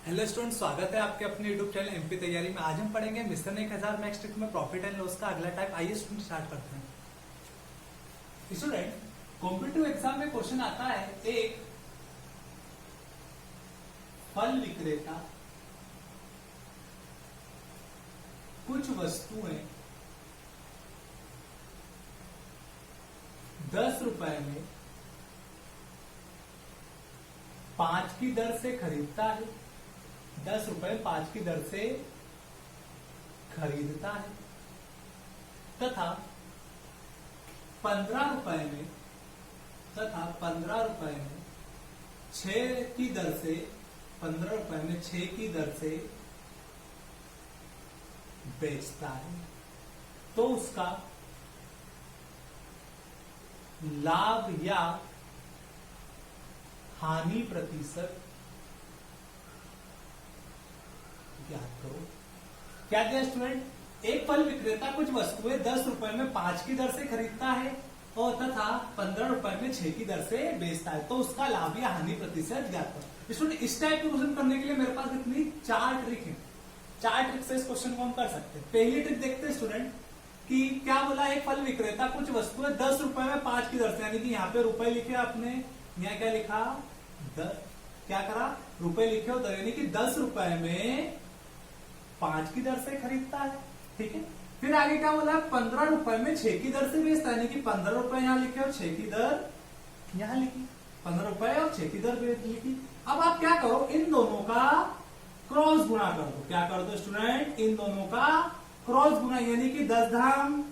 Hello student, स्वागत है आपके अपने यूट्यूब चैनल एमपी तैयारी में। आज हम पढ़ेंगे मिशन 1000 मैथ्स ट्रिक में प्रॉफिट एंड लॉस का अगला टाइप। आइए स्टूडेंट स्टार्ट करते हैं। स्टूडेंट, कॉम्पिटिटिव एग्जाम में क्वेश्चन आता है, एक फल विक्रेता कुछ वस्तुएं 10 रुपए में 5 की दर से खरीदता है। 10 रुपए 5 की दर से खरीदता है तथा 15 रुपए में 6 की दर से 15 रुपए में 6 की दर से बेचता है, तो उसका लाभ या हानि प्रतिशत ज्ञात करो। क्या दिया स्टूडेंट? एक फल विक्रेता कुछ वस्तुएं 10 रुपए में 5 की दर से खरीदता है और तथा 15 रुपए में 6 की दर से बेचता है, तो उसका लाभ या हानि प्रतिशत ज्ञात करो। स्टूडेंट, इस टाइप के क्वेश्चन करने के लिए मेरे पास इतनी 4 ट्रिक है। 4 ट्रिक से इस क्वेश्चन को हम कर सकते हैं। पहली ट्रिक देखते हैं स्टूडेंट कि क्या बोला, एक फल विक्रेता कुछ वस्तुएं 10 रुपए में 5 की दर से, यानी कि यहाँ पे रुपए लिखे आपने, यहाँ क्या लिखा 10, क्या करा रुपए लिखे हो, यानी कि 10 रुपए में 5 की दर से खरीदता है। ठीक है, फिर आगे क्या बोला, 15 रुपए में 6 की दर से बेचता है, यानी कि 15 रुपए यहां लिखे और 6 की दर यहां लिखी, 15 रुपए और 6 की दर लिखी। अब आप क्या करो, इन दोनों का क्रॉस गुणा कर दो। क्या कर दो स्टूडेंट? इन दोनों का क्रॉस गुणा, यानी कि 10 धाम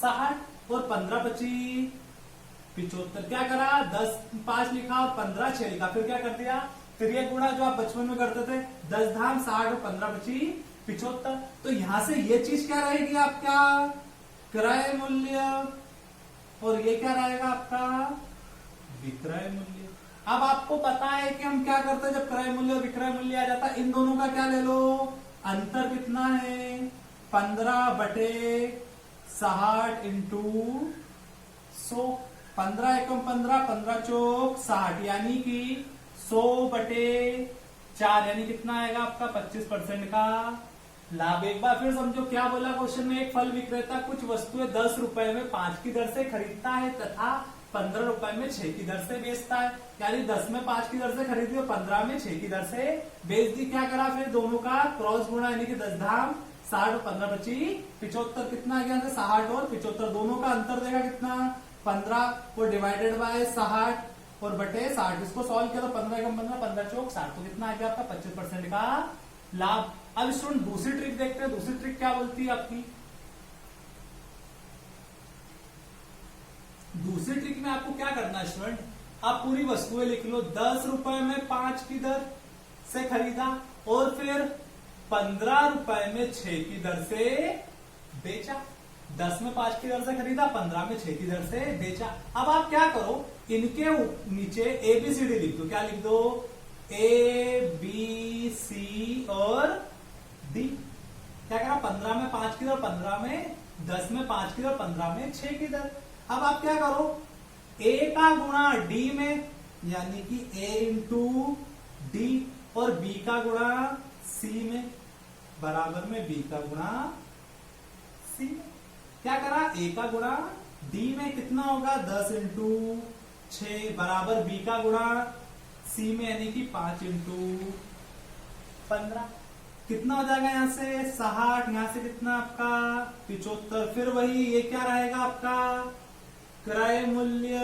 60 और 15 25 75। क्या करा, 10 5 लिखा और 15 6 लिखा, फिर क्या कर दिया, फिर ये गुणा जो आप बचपन में करते थे, 10 धाम 60 और 15 25 75। तो यहां से ये चीज क्या रहेगी आपका क्रय मूल्य, और ये क्या रहेगा आपका विक्रय मूल्य। अब आपको पता है कि हम क्या करते हैं, जब क्रय मूल्य और विक्रय मूल्य आ जाता है, इन दोनों का क्या ले लो, अंतर कितना है 15 बटे 60 इंटू 100। 15 एकम 15, 15 चौक 60, यानी कि 100 बटे 4, यानी कितना आएगा आपका 25% का लाभ। एक बार फिर समझो क्या बोला क्वेश्चन में, एक फल विक्रेता कुछ वस्तुएं 10 रुपए में 5 की दर से खरीदता है तथा 15 रुपए में 6 की दर से बेचता है, यानी 10 में 5 की दर से खरीदी और 15 में 6 की दर से बेच दी। क्या करा, फिर दोनों का क्रॉस गुणा, यानी कि 10 धाम 60 और 15 25 75। कितना आ गया, 60 और 75, दोनों का अंतर देगा कितना 15 को डिवाइडेड बाय 60 और बटे 60। इसको सॉल्व किया तो 15 एकम 15, 15 चौक 60, तो कितना आ गया आपका 25% का लाभ। अब स्टूडेंट दूसरी ट्रिक देखते हैं। दूसरी ट्रिक क्या बोलती है आपकी, दूसरी ट्रिक में आपको क्या करना है स्टूडेंट, आप पूरी वस्तुएं लिख लो। 10 रुपए में 5 की दर से खरीदा और फिर 15 रुपए में 6 की दर से बेचा। 10 में 5 की दर से खरीदा, 15 में 6 की दर से बेचा। अब आप क्या करो, इनके नीचे ABCD लिख दो। क्या लिख दो, ABC और D। क्या करा, 15 में 5 की दर, 15 में 10 में 5 की दर, 15 में 6 की दर। अब आप क्या करो, A का गुणा D में, यानी कि A इंटू D, और B का गुणा C में, बराबर में B का गुणा C में। क्या करा, A का गुणा D में कितना होगा 10 इंटू 6, बराबर B का गुणा C में, यानी कि 5 इंटू 15। कितना हो जाएगा, यहां से 60, यहां से कितना आपका 75। फिर वही ये क्या रहेगा आपका क्रय मूल्य,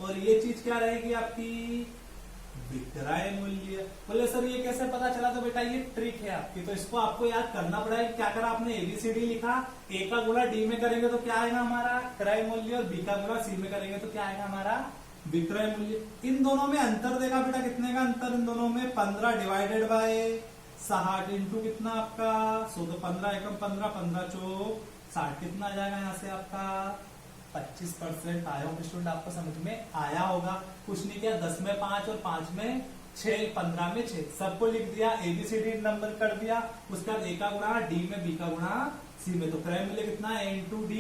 और ये चीज क्या रहेगी आपकी विक्रय मूल्य। बोले सर ये कैसे पता चला, तो बेटा ये ट्रिक है आपकी, तो इसको आपको याद करना पड़ेगा। क्या करा आपने, ABCD लिखा, A का गुणा D में करेंगे तो क्या आएगा हमारा क्रय मूल्य, और B का गुणा C में करेंगे तो क्या आएगा हमारा विक्रय मूल्य। इन दोनों में अंतर देगा बेटा, कितने का अंतर इन दोनों में, 15 डिवाइडेड बाय 60 इंटू कितना आपका 100, तो 15 एकम 15, 15 चौक 60, कितना आ जाएगा यहाँ से आपका 25% आया होगा। स्टूडेंट आपको समझ में आया होगा। कुछ नहीं किया, 10 में 5 और 5 में 6, 15 में 6, सबको लिख दिया, ABCD नंबर कर दिया। उसके बाद A का गुणा D में, B का गुणा C में, तो क्रय मूल्य कितना है A इंटू D।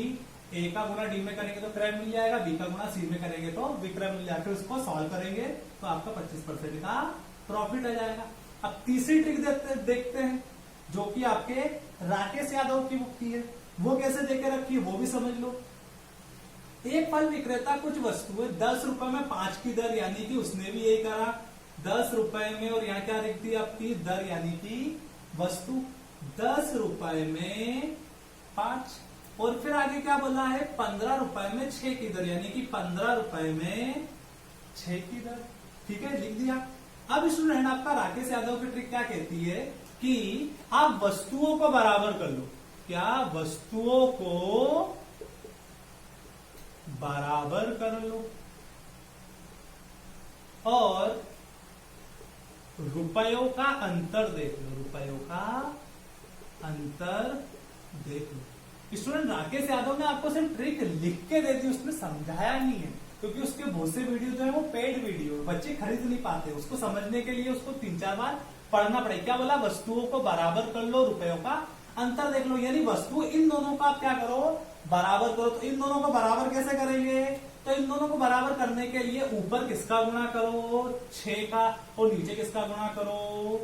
ए का गुना डी में करेंगे तो क्रय मिल जाएगा, बी का गुना सी में करेंगे तो विक्रय मिल जाएगा। फिर उसको सॉल्व करेंगे तो आपका 25% का प्रॉफिट आ जाएगा। अब तीसरी ट्रिक देखते हैं, जो कि आपके राकेश यादव की बुक की है। वो कैसे देके रखी है वो भी समझ लो। एक फल विक्रेता कुछ वस्तुएं 10 रुपए में 5 की दर, यानी कि उसने भी यही करा 10 रुपए में, और यहाँ क्या लिख दी आपकी दर, यानी कि वस्तु 10 रुपए में 5, और फिर आगे क्या बोला है 15 रुपए में 6 की दर, यानी कि 15 रुपए में 6 की दर। ठीक है, लिख दिया। अब स्टूडेंट आपका राकेश यादव की ट्रिक क्या कहती है कि आप वस्तुओं को बराबर कर लो। क्या? वस्तुओं को बराबर कर लो और रुपयों का अंतर देख लो, रुपयों का अंतर देख लो। स्टूडेंट राकेश यादव ने आपको सिर्फ ट्रिक लिख के दे दी, उसने समझाया नहीं है, क्योंकि उसके बहुत से वीडियो जो है वो पेड वीडियो, बच्चे खरीद नहीं पाते। उसको समझने के लिए उसको 3-4 बार पढ़ना पड़ेगा। क्या बोला? वस्तुओं को बराबर कर लो, रुपयों का अंतर देख लो, यानी वस्तु इन दोनों का आप क्या करो, बराबर करो। तो इन दोनों को बराबर कैसे करेंगे? तो इन दोनों को बराबर करने के लिए ऊपर किसका गुणा करो? 6 का, और नीचे किसका गुणा करो?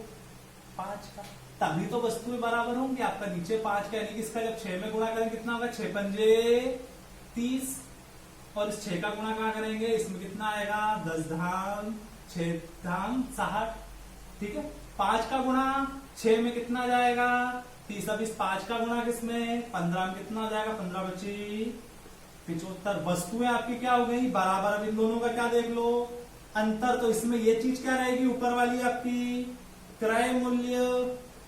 5 का, तभी तो वस्तुएं बराबर होंगी। आपका नीचे 5 का, यानी कि इसका जब 6 में गुणा करेंगे कितना होगा? 6 पंजे 30, और इस 6 का गुणा कहाँ करेंगे? इसमें कितना आएगा? 10 धाम 6 धाम 60। ठीक है, 5 का गुणा 6 में कितना जाएगा? 30। अब इस 5 का गुणा किसमें? 15 में कितना हो जाएगा? 15 बची 75। वस्तुएं आपकी क्या हो गई? बराबर। अब इन दोनों का क्या देख लो? अंतर। तो इसमें ये चीज क्या रहेगी? ऊपर वाली आपकी क्रय मूल्य,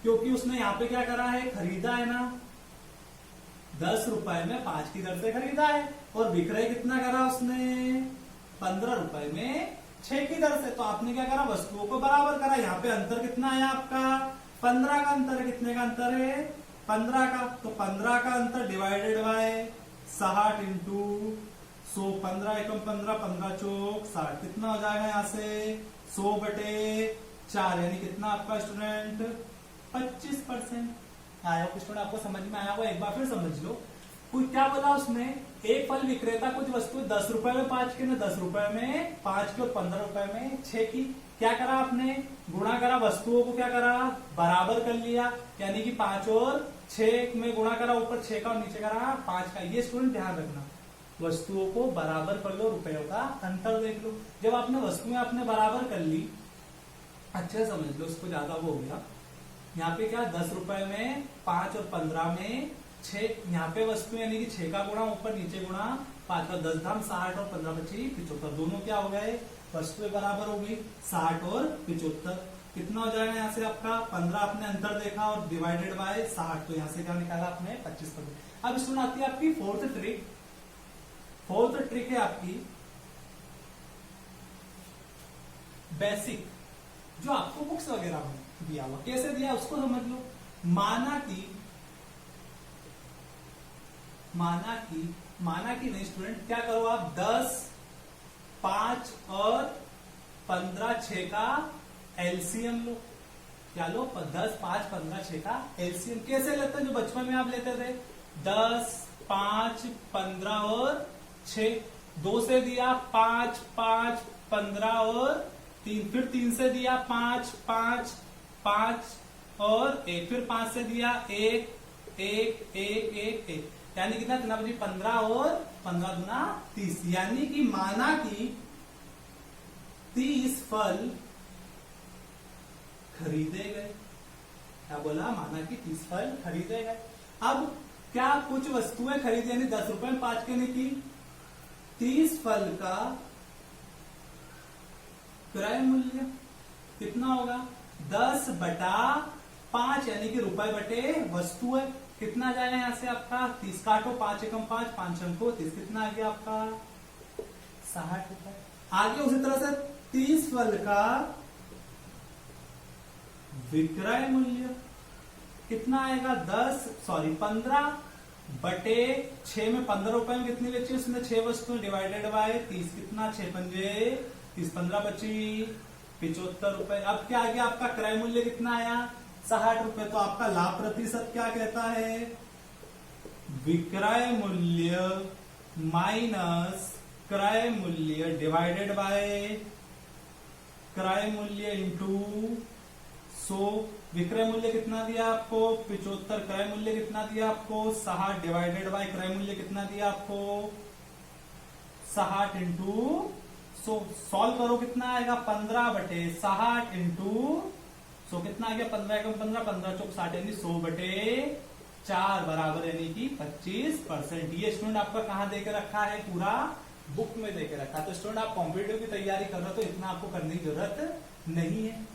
क्योंकि उसने यहाँ पे क्या करा है? खरीदा है ना, 10 रुपए में 5 की दर से खरीदा है, और विक्रय कितना करा उसने? 15 रुपए में 6 की दर से। तो आपने क्या करा? वस्तुओं को बराबर करा। यहाँ पे अंतर कितना है आपका? 15 का अंतर है। कितने का अंतर है? 15 का। तो 15 का अंतर डिवाइडेड बाय 60 इंटू 100। 15 एकम 15, 15 चौक 60। कितना हो जाएगा यहाँ से? 100 बटे 4, यानी कितना आपका स्टूडेंट? 25%। आया हो स्टूडेंट? आपको समझ में आया होगा? एक बार फिर समझ लो। कुछ क्या बोला उसने? एक फल विक्रेता कुछ वस्तु 10 रुपए में 5 की, ना 10 रुपए में 5 की, और 15 रुपए में 6 की। क्या करा आपने? गुणा करा, वस्तुओं को क्या करा? बराबर कर लिया, यानी कि 5 और 6 में गुणा करा, ऊपर 6 का और नीचे करा 5 का। ये स्टूडेंट ध्यान रखना, वस्तुओं को बराबर कर लो, रुपयों का अंतर देख लो। जब आपने वस्तुएं आपने बराबर कर ली, अच्छे से समझ लो, उसको ज्यादा वो हो गया। यहाँ पे क्या? 10 रुपए में 5 और 15 में 6। यहाँ पे वस्तु यानी कि 6 का गुणा, ऊपर नीचे गुणा 5 का 10 धाम 60, और 15 बची 75। दोनों क्या हो गए? वस्तुएं बराबर हो गई, 60 और 75। कितना हो जाएगा यहाँ से आपका? 15 आपने अंतर देखा और डिवाइडेड बाय 60, तो यहाँ से क्या निकाला आपने? 25%। अब इसमें आती है आपकी फोर्थ ट्रिक। फोर्थ ट्रिक है आपकी बेसिक, जो आपको बुक्स वगैरह में दिया हुआ। कैसे दिया उसको समझ लो। माना कि नहीं स्टूडेंट, क्या करो आप? 10, 5 और 15, 6 का एलसीएम लो। क्या लो? 10, 5, 15, 6 का एलसीएम। कैसे लेते हैं? जो बचपन में आप लेते थे, 10, 5, 15 और 6। 2 से दिया 5, 5, 15 और 3, फिर 3 से दिया 5, 5, 5 और 1, फिर 5 से दिया 1, 1, 1, 1, 1, यानी कितना? कितना बची? 15 और 15 गुना 30, यानी कि माना कि 30 फल खरीदे गए। क्या बोला? माना कि 30 फल खरीदे गए। अब क्या कुछ वस्तुएं खरीदी, यानी 10 रुपए में 5 की नहीं की। 30 फल का क्रय मूल्य कितना होगा? 10 बटा 5, यानी कि रुपए बटे वस्तु है। कितना जाएगा यहां से आपका? 30 काटो, 5 एकम 5, 5 अंको 30। कितना आ गया आपका? 60 रुपए। आगे उसी तरह से 30 फल का विक्रय मूल्य कितना आएगा? 15 बटे 6 में 15 रुपए में कितनी बची? उसमें 6 वस्तुएं डिवाइडेड बाय 30। कितना? 6 पंजे 30, 15 बची 75 रुपए। अब क्या आ गया आपका? क्रय मूल्य कितना आया? 60 रुपए। तो आपका लाभ प्रतिशत क्या कहता है? विक्रय मूल्य माइनस क्रय मूल्य डिवाइडेड बाय क्रय मूल्य इंटू 100 विक्रय मूल्य कितना दिया आपको 75, क्रय मूल्य कितना दिया आपको 60 डिवाइडेड बाय क्रय मूल्य कितना दिया आपको 60 इंटू 100। सॉल्व करो कितना आएगा 15/60 इंटू 100 कितना आ गया 15 एकम 15, 15 चौक 60 यानी 100/4 बराबर यानी कि 25%। ये स्टूडेंट आपका कहाँ देके रखा है पूरा बुक में देके रखा है। तो स्टूडेंट आप कॉम्पिटिटिव की तैयारी कर रहे हो तो इतना आपको करने की जरूरत नहीं है।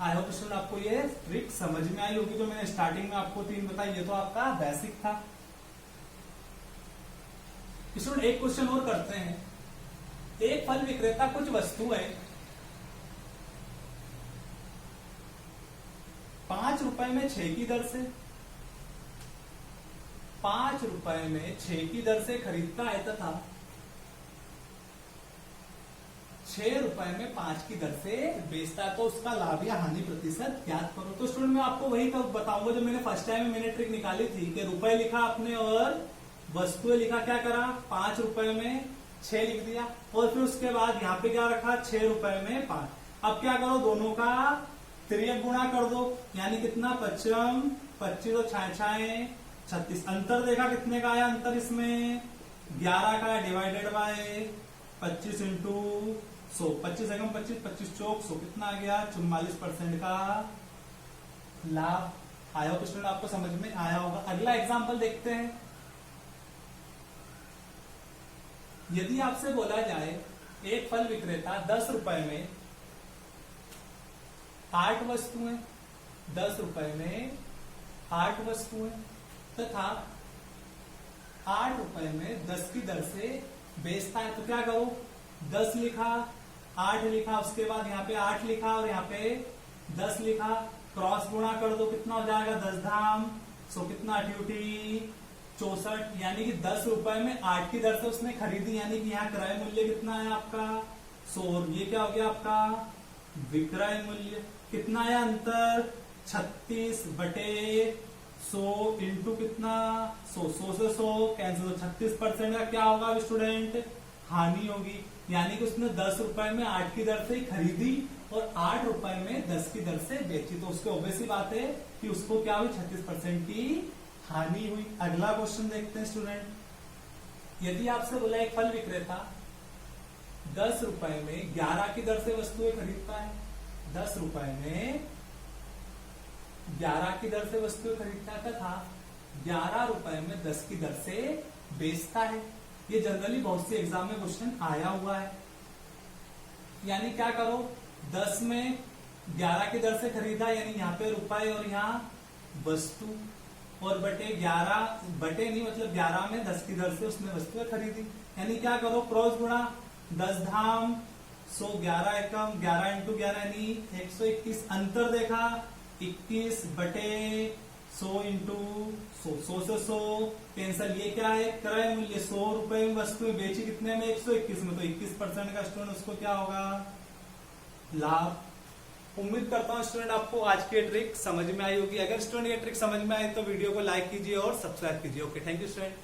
आई होप स्टूडेंट आपको ये ट्रिक समझ में आई होगी। जो मैंने स्टार्टिंग में आपको 3 बताई ये तो आपका बेसिक था। स्टूडेंट एक क्वेश्चन और करते हैं। एक फल विक्रेता कुछ वस्तुएं 5 रुपए में 6 की दर से 5 रुपए में 6 की दर से खरीदता है तथा 6 रुपए में 5 की दर से बेचता है, तो उसका लाभ या हानि प्रतिशत ज्ञात करो। तो स्टूडेंट मैं आपको वही तो बताऊंगा जो मैंने फर्स्ट टाइम में मैंने ट्रिक निकाली थी कि रुपए लिखा आपने और वस्तुएं लिखा, क्या करा 5 रुपए में 6 लिख दिया और फिर उसके बाद यहाँ पे क्या रखा 6 रुपए में 5। अब क्या करो दोनों का तिर्यक गुणा कर दो यानी कितना 25 25 और 6 36। अंतर देखा कितने का आया अंतर इसमें 11 का डिवाइडेड बाय 25 इंटू 100 25 एकम 25 25 चौक 100 कितना आ गया 44% का लाभ। आया होगा स्टूडेंट आपको समझ में आया होगा। अगला एग्जांपल देखते हैं। यदि आपसे बोला जाए एक फल विक्रेता 10 रुपए में 8 वस्तुएं 10 रुपए में 8 वस्तुएं तथा 8 रुपए में 10 की दर से बेचता है, तो क्या करो 10 लिखा 8 लिखा उसके बाद यहाँ पे 8 लिखा और यहाँ पे 10 लिखा, क्रॉस गुणा कर दो कितना हो जाएगा 10 धाम 100 कितना 8 64 यानी कि 10 रुपए में 8 की दर से उसने खरीदी यानी कि यहाँ क्रय मूल्य कितना है आपका 100। ये क्या हो गया आपका विक्रय मूल्य कितना है अंतर 36/100 इंटू कितना 100 से 100 कैंसिल 36% का क्या होगा स्टूडेंट हानि होगी। यानी कि उसने 10 रुपए में 8 की दर से ही खरीदी और 8 रुपए में 10 की दर से बेची, तो उसके ऑब्वियस सी बात है कि उसको क्या हुई 36% की हानि हुई। अगला क्वेश्चन देखते हैं स्टूडेंट। यदि आपसे बोला एक फल विक्रेता 10 रुपए में 11 की दर से वस्तुएं खरीदता है 10 रुपए में 11 की दर से वस्तुएं खरीदता है तथा 11 रुपए में 10 की दर से बेचता है। ये जनरली बहुत सी एग्जाम में क्वेश्चन आया हुआ है। यानी क्या करो 10 में 11 की दर से खरीदा यानी यहाँ पे रुपए और यहाँ वस्तु और बटे 11 बटे नहीं मतलब 11 में 10 की दर से उसने वस्तुएं खरीदी यानी क्या करो क्रॉस गुणा 10 धाम 100 11 एकम 11 इंटू 11 यानी 121। अंतर देखा 21 बटे 100 इंटू 100 से 100 कैंसल। ये क्या है क्रय मूल्य 100 रुपए में वस्तुएं बेची कितने में 121 में, तो 21% का स्टूडेंट उसको क्या होगा लाभ। उम्मीद करता हूं स्टूडेंट आपको आज की ट्रिक समझ में आई होगी। अगर स्टूडेंट ये ट्रिक समझ में आई तो वीडियो को लाइक कीजिए और सब्सक्राइब कीजिए। Okay thank you student.